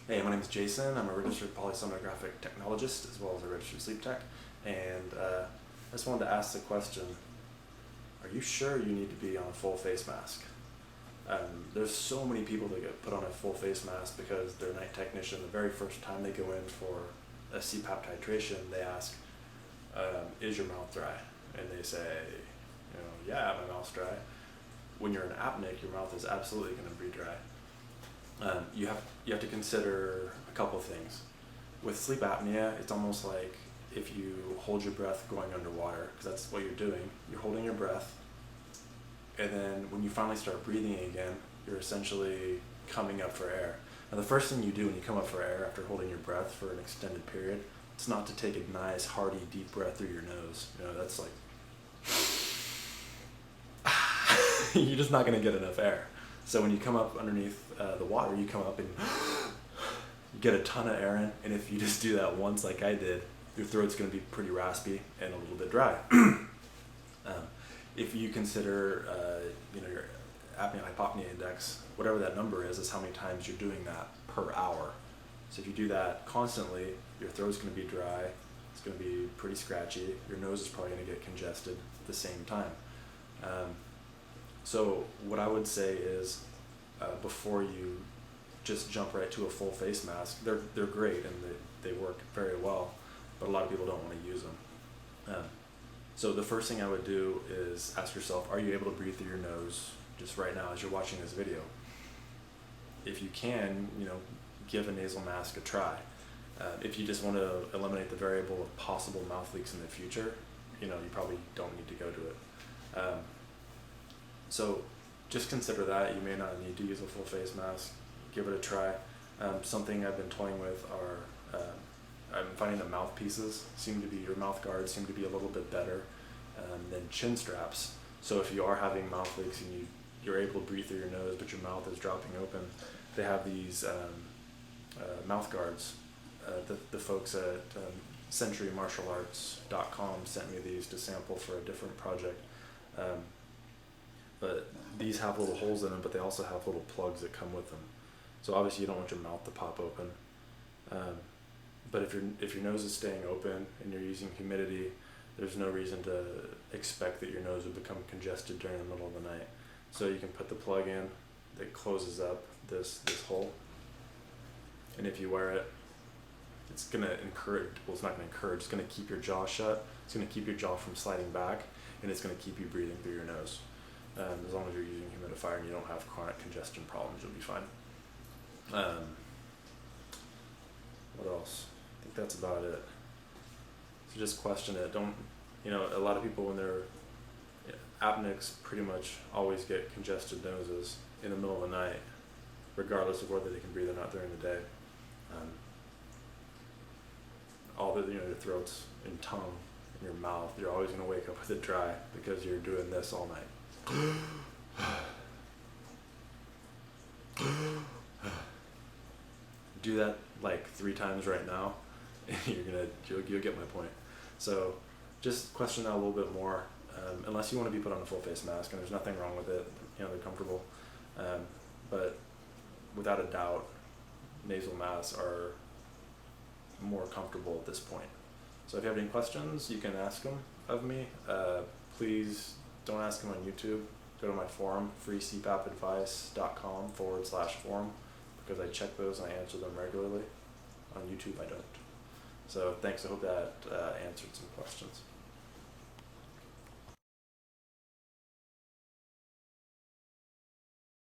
Hey, my name is Jason. I'm a registered polysomnographic technologist as well as a registered sleep tech. And I just wanted to ask the question, are you sure you need to be on a full face mask? There's so many people that get put on a full face mask because their night technician, the very first time they go in for a CPAP titration, they ask, is your mouth dry? And they say, yeah, my mouth's dry. When you're in apneic, your mouth is absolutely going to be dry. You have to consider a couple of things. With sleep apnea, it's almost like if you hold your breath going underwater, because that's what you're doing. You're holding your breath, and then when you finally start breathing again, you're essentially coming up for air. Now, the first thing you do when you come up for air after holding your breath for an extended period, it's not to take a nice, hearty, deep breath through your nose. That's like you're just not going to get enough air. So when you come up underneath the water, you come up and you get a ton of air in, and if you just do that once like I did, your throat's going to be pretty raspy and a little bit dry. If you consider your apnea-hypopnea index, whatever that number is how many times you're doing that per hour. So if you do that constantly, your throat's going to be dry, it's going to be pretty scratchy, your nose is probably going to get congested at the same time. So what I would say is, before you just jump right to a full face mask, they're great and they work very well, but a lot of people don't want to use them. So the first thing I would do is ask yourself, are you able to breathe through your nose just right now as you're watching this video? If you can, give a nasal mask a try. If you just want to eliminate the variable of possible mouth leaks in the future, you probably don't need to go to it. So just consider that. You may not need to use a full face mask. Give it a try. Something I've been toying with are, I'm finding that mouthpieces your mouth guards seem to be a little bit better than chin straps. So if you are having mouth leaks and you're able to breathe through your nose but your mouth is dropping open, they have these mouth guards. The folks at centurymartialarts.com sent me these to sample for a different project. But these have little holes in them, but they also have little plugs that come with them. So obviously you don't want your mouth to pop open. But if your nose is staying open and you're using humidity, there's no reason to expect that your nose would become congested during the middle of the night. So you can put the plug in that closes up this hole. And if you wear it, it's going to encourage, it's not going to encourage, it's going to keep your jaw shut. It's going to keep your jaw from sliding back, and it's going to keep you breathing through your nose. As long as you're using humidifier and you don't have chronic congestion problems, you'll be fine. What else? I think that's about it. So just question it. A lot of people when they're apneics pretty much always get congested noses in the middle of the night, regardless of whether they can breathe or not during the day. Your throats and tongue and your mouth, you're always going to wake up with it dry because you're doing this all night. Do that like 3 times right now, and you'll get my point. So just question that a little bit more. Unless you want to be put on a full face mask, and there's nothing wrong with it, they're comfortable. But without a doubt, nasal masks are more comfortable at this point. So if you have any questions, you can ask them of me. Please don't ask them on YouTube. Go to my forum, freecpapadvice.com/forum, because I check those and I answer them regularly. On YouTube, I don't. So thanks. I hope that answered some questions.